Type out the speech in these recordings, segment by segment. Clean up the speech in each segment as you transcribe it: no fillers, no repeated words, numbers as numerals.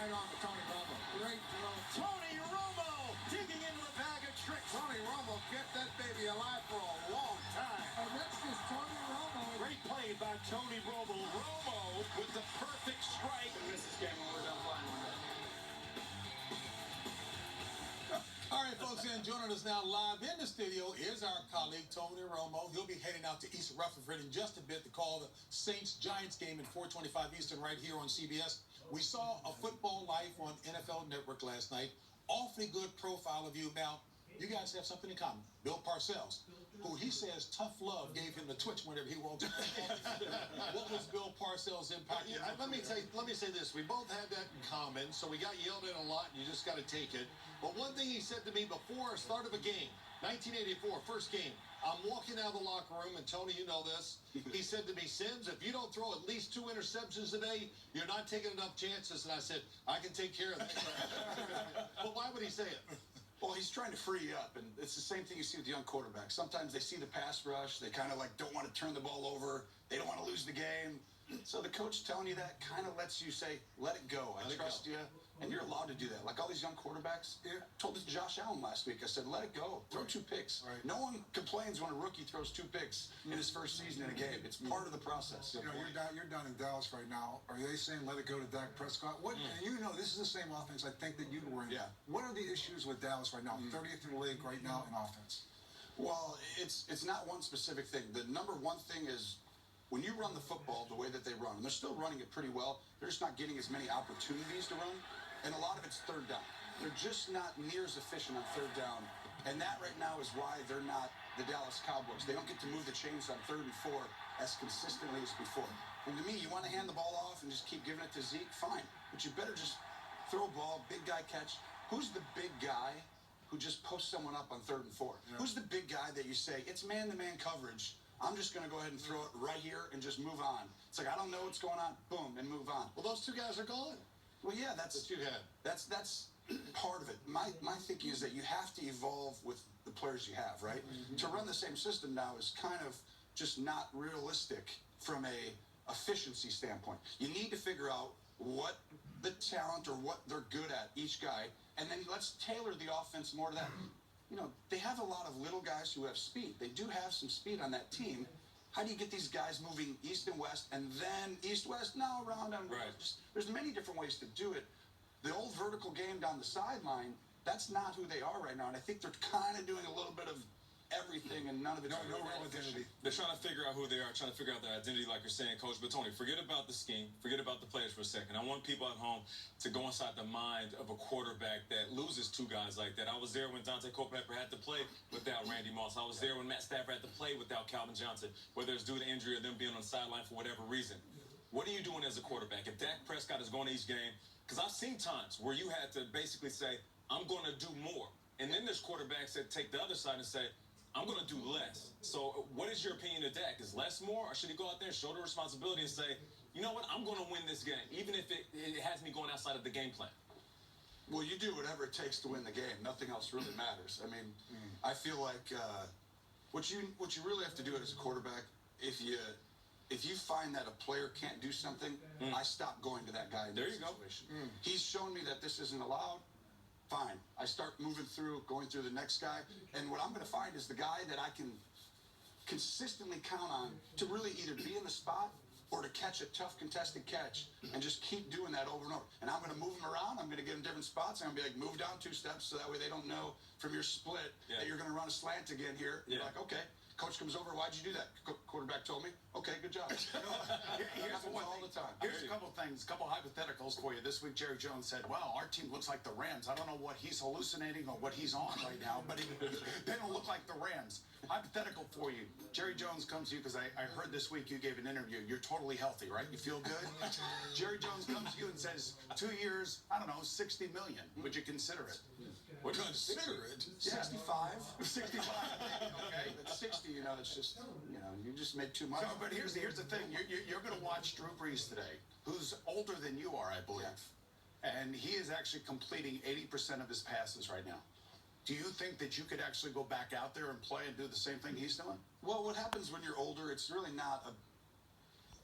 right on to Tony Romo. Great throw. Tony Romo digging into a bag of tricks. Tony Romo kept that baby alive for a long time. And that's just Tony Romo. Great play by Tony Romo. Romo with the perfect strike. Miss this game when we're done playing one day. All right, folks, and joining us now live in the studio is our colleague, Tony Romo. He'll be heading out to East Rutherford in just a bit to call the Saints-Giants game at 4:25 Eastern right here on CBS. We saw A Football Life on NFL Network last night. Awfully good profile of you. Now, you guys have something in common. Bill Parcells, who he says tough love gave him the twitch whenever he won't. What was Bill Parcells' impact? Let me say this. We both had that in common, so we got yelled at a lot, and you just got to take it. But one thing he said to me before the start of a game, 1984, first game, I'm walking out of the locker room, and Tony, you know this. He said to me, Sims, if you don't throw at least 2 interceptions a day, you're not taking enough chances. And I said, I can take care of that. But why would he say it? Well, he's trying to free you up, and it's the same thing you see with young quarterbacks. Sometimes they see the pass rush, they kind of like don't want to turn the ball over, they don't want to lose the game. So the coach telling you that kind of lets you say, let it go, I trust you, and you're allowed to do that. Like all these young quarterbacks, I told this to Josh Allen last week, I said, let it go, throw 2 picks. Right. No one complains when a rookie throws 2 picks in his first season in a game. It's part of the process. You know, you're down in Dallas right now. Are they saying let it go to Dak Prescott? What? And you know, this is the same offense I think that you were in. Yeah. What are the issues with Dallas right now? 30th in the league right now in offense. Well, it's not one specific thing. The number one thing is when you run the football the way that they run, and they're still running it pretty well, they're just not getting as many opportunities to run, and a lot of it's third down. They're just not near as efficient on third down, and that right now is why they're not the Dallas Cowboys. They don't get to move the chains on 3rd and 4 as consistently as before. And to me, you want to hand the ball off and just keep giving it to Zeke, fine. But you better just throw a ball, big guy catch. Who's the big guy who just posts someone up on 3rd and 4? Yeah. Who's the big guy that you say, it's man-to-man coverage, I'm just going to go ahead and throw it right here and just move on. It's like, I don't know what's going on, boom, and move on. Well, those 2 guys are gone. Well, yeah, that's part of it. My thinking is that you have to evolve with the players you have, right? To run the same system now is kind of just not realistic from a efficiency standpoint. You need to figure out what the talent or what they're good at, each guy, and then let's tailor the offense more to that. You know, they have a lot of little guys who have speed. They do have some speed on that team. How do you get these guys moving east and west, and then east-west, now around? Right. There's many different ways to do it. The old vertical game down the sideline, that's not who they are right now, and I think they're kind of doing a little bit of everything, and none of it's no real identity. They're trying to figure out who they are, trying to figure out their identity, like you're saying, Coach. But, Tony, forget about the scheme. Forget about the players for a second. I want people at home to go inside the mind of a quarterback that loses 2 guys like that. I was there when Dante Culpepper had to play without Randy Moss. I was there when Matt Stafford had to play without Calvin Johnson, whether it's due to injury or them being on the sideline for whatever reason. What are you doing as a quarterback? If Dak Prescott is going to each game, because I've seen times where you had to basically say, I'm going to do more. And then there's quarterbacks that take the other side and say, I'm going to do less. So what is your opinion of Dak? Is less more, or should he go out there and shoulder responsibility and say, you know what, I'm going to win this game, even if it has me going outside of the game plan? Well, you do whatever it takes to win the game. Nothing else really matters. I mean, I feel like what you really have to do as a quarterback, if you find that a player can't do something, I stop going to that guy in that situation. He's shown me that this isn't allowed. Fine. I start moving through, going through the next guy, and what I'm going to find is the guy that I can consistently count on to really either be in the spot or to catch a tough contested catch and just keep doing that over and over. And I'm going to move them around. I'm going to get them different spots. I'm going to be like, move down 2 steps so that way they don't know from your split that you're going to run a slant again here. You're like, okay. Coach comes over, why'd you do that? Quarterback told me. Okay, good job. Here's one all the time. Here's a couple things, a couple hypotheticals for you. This week, Jerry Jones said, well, our team looks like the Rams. I don't know what he's hallucinating or what he's on right now, but they don't look like the Rams. Hypothetical for you. Jerry Jones comes to you because I heard this week you gave an interview. You're totally healthy, right? You feel good? Jerry Jones comes to you and says, 2 years, I don't know, $60 million. Would you consider it? Would you consider it? 65. 65. Okay. At 60, you know, it's just, you just made too much. So, but here's the thing. You're going to watch Drew Brees today, who's older than you are, I believe. Yeah. And he is actually completing 80% of his passes right now. Do you think that you could actually go back out there and play and do the same thing he's doing? Well, what happens when you're older, it's really not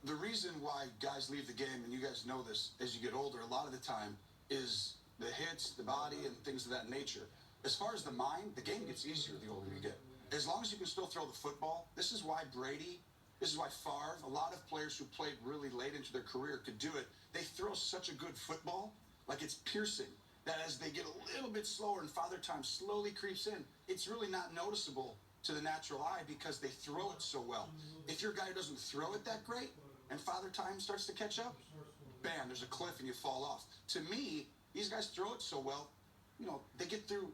the reason why guys leave the game, and you guys know this, as you get older, a lot of the time, is the hits, the body, and things of that nature. As far as the mind, the game gets easier the older you get. As long as you can still throw the football, this is why Brady, this is why Favre, a lot of players who played really late into their career could do it. They throw such a good football, like it's piercing, that as they get a little bit slower and Father Time slowly creeps in, it's really not noticeable to the natural eye because they throw it so well. If your guy doesn't throw it that great and Father Time starts to catch up, bam, there's a cliff and you fall off. To me, these guys throw it so well, you know, they get through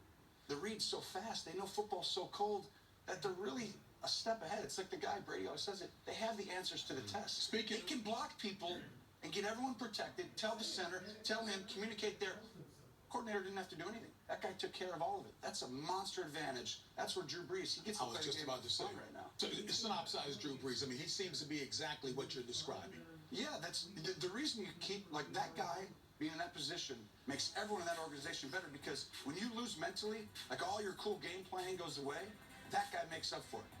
the reads so fast. They know football's so cold that they're really a step ahead. It's like the guy, Brady always says it, they have the answers to the test. They can block people and get everyone protected, tell the center, tell him, communicate there. Coordinator didn't have to do anything. That guy took care of all of it. That's a monster advantage. That's where Drew Brees, he gets to I was play just the game about to say right now. So synopsize Drew Brees. I mean, he seems to be exactly what you're describing. Yeah, that's the reason you keep, like, that guy being in that position makes everyone in that organization better, because when you lose mentally, like all your cool game planning goes away, that guy makes up for it.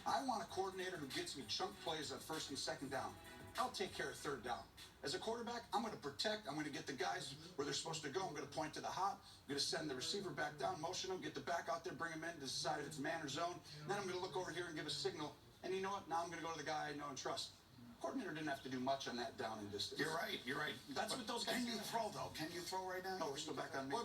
I want a coordinator who gets me chunk plays on first and second down. I'll take care of third down. As a quarterback, I'm going to protect. I'm going to get the guys where they're supposed to go. I'm going to point to the hot. I'm going to send the receiver back down, motion him, get the back out there, bring him in, decide if it's man or zone. Then I'm going to look over here and give a signal. And you know what? Now I'm going to go to the guy I know and trust. Coordinator didn't have to do much on that down and distance. You're right. You're right. That's what those guys Can you do. throw though? Can you throw right now? No, we're still back on me.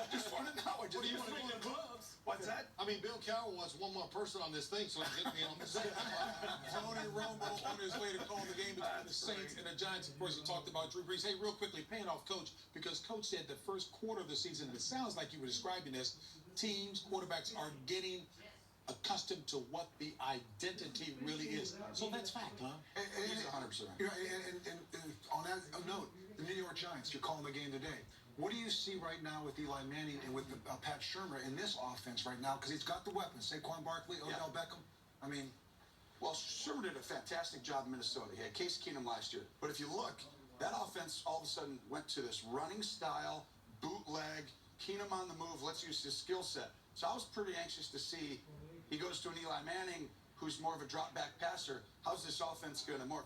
Just want to know. What do you want to do? gloves? What's that? I mean, Bill Cowell wants one more person on this thing so he can get me on the second line. Tony Romo on his way to call the game between the Saints and the Giants. Of course, he talked about Drew Brees. Hey, real quickly, paying off Coach, because Coach said the first quarter of the season, and it sounds like you were describing this, teams, quarterbacks are getting accustomed to what the identity really is. So that's fact, huh? He's 100%. You know, and on that note, the New York Giants, you're calling the game today. What do you see right now with Eli Manning and with Pat Shurmur in this offense right now? Because he's got the weapons. Saquon Barkley, Odell Beckham. I mean, Well, Sherman did a fantastic job in Minnesota. He had Case Keenum last year. But if you look, that offense all of a sudden went to this running style, bootleg, Keenum on the move, let's use his skill set. So I was pretty anxious to see, he goes to an Eli Manning who's more of a drop back passer. How's this offense going to morph?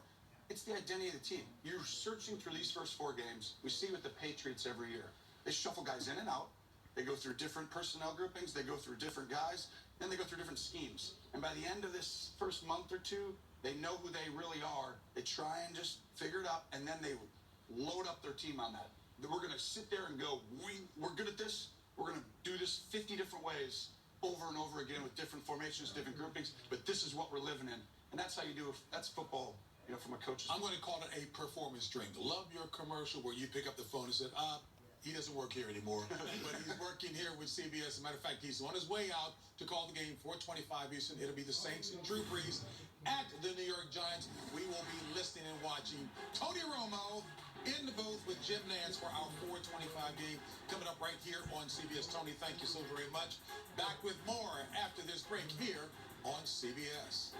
It's the identity of the team. You're searching through these first 4 games. We see with the Patriots every year. They shuffle guys in and out. They go through different personnel groupings. They go through different guys. Then they go through different schemes. And by the end of this first month or two, they know who they really are. They try and just figure it out, and then they load up their team on that. We're going to sit there and go, we're good at this. We're going to do this 50 different ways over and over again with different formations, different groupings, but this is what we're living in. And that's how you do it. That's football, you know, from a coach's. I'm going to call it a performance drink. Love your commercial where you pick up the phone and said, he doesn't work here anymore, but he's working here with CBS. As a matter of fact, he's on his way out to call the game, 4:25 Eastern. It'll be the Saints and Drew Brees at the New York Giants. We will be listening and watching Tony Romo in the booth with Jim Nance for our 4:25 game coming up right here on CBS. Tony, thank you so very much. Back with more after this break here on CBS.